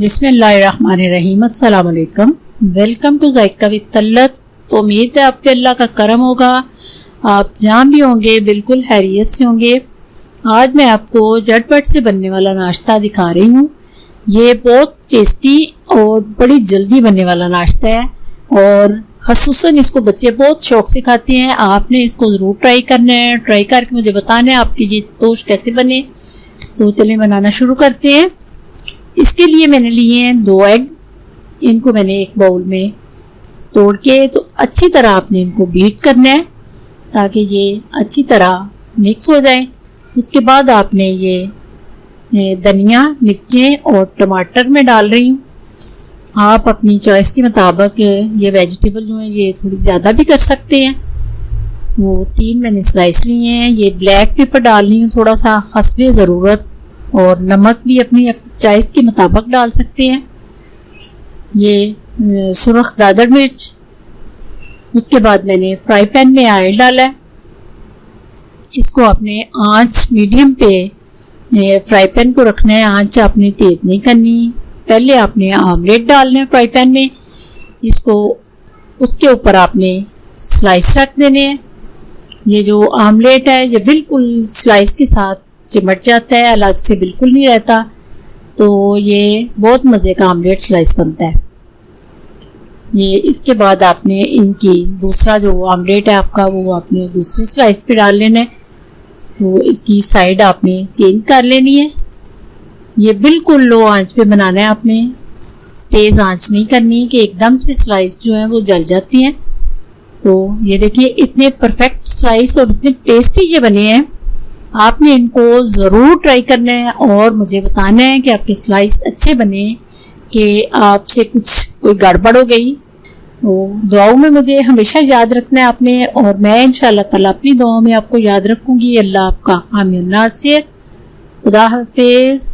बिस्मिल्लाहिर्रहमानिर्रहीम। अस्सलाम वालेकुम। Welcome to Zayka with तल्लत। तो उम्मीद है आप पे अल्लाह का करम होगा, आप जहाँ भी होंगे बिल्कुल खैरियत से होंगे। आज मैं आपको झटपट से बनने वाला नाश्ता दिखा रही हूँ। ये बहुत टेस्टी और बड़ी जल्दी बनने वाला नाश्ता है और ख़ुसूसन इसको बच्चे बहुत शौक से खाते हैं। आपने इसको ज़रूर ट्राई करना है। ट्राई करके मुझे बताना है आपकी जी टोस्ट कैसे बने। तो चलिए बनाना शुरू करते हैं। इसके लिए मैंने लिए हैं 2 एग। इनको मैंने एक बाउल में तोड़ के तो अच्छी तरह आपने इनको बीट करना है ताकि ये अच्छी तरह मिक्स हो जाए। उसके बाद आपने ये धनिया, मिर्चें और टमाटर में डाल रही हूँ। आप अपनी चॉइस के मुताबिक ये वेजिटेबल जो है ये थोड़ी ज़्यादा भी कर सकते हैं। वो 3 मैंने स्लाइस लिए हैं। ये ब्लैक पेपर डाल रही हूँ थोड़ा सा हस्बे ज़रूरत, और नमक भी अपनी चॉइस के मुताबिक डाल सकते हैं। ये सुरख दादर मिर्च। उसके बाद मैंने फ्राई पैन में ऑयल डाला है। इसको आपने आंच मीडियम पे फ्राई पैन को रखना है, आंच आपने तेज़ नहीं करनी। पहले आपने आमलेट डालना है फ्राई पैन में। इसको उसके ऊपर आपने स्लाइस रख देने हैं। ये जो आमलेट है ये बिल्कुल स्लाइस के साथ चिमट जाता है, अलग से बिल्कुल नहीं रहता। तो ये बहुत मज़े का आमलेट स्लाइस बनता है। ये इसके बाद आपने इनकी दूसरा जो आमलेट है आपका वो आपने दूसरी स्लाइस पे डाल लेना है। तो इसकी साइड आपने चेंज कर लेनी है। ये बिल्कुल लो आंच पे बनाना है आपने, तेज़ आंच नहीं करनी कि एकदम से स्लाइस जो है वो जल जाती हैं। तो ये देखिए इतने परफेक्ट स्लाइस और इतने टेस्टी ये बने हैं। आपने इनको ज़रूर ट्राई करना है और मुझे बताना है कि आपके स्लाइस अच्छे बने कि आपसे कोई गड़बड़ हो गई। तो दुआओं में मुझे हमेशा याद रखना है आपने, और मैं इंशाल्लाह ताला अपनी दुआओं में आपको याद रखूँगी। अल्लाह आपका हामी नासिर। खुदा हाफिज़।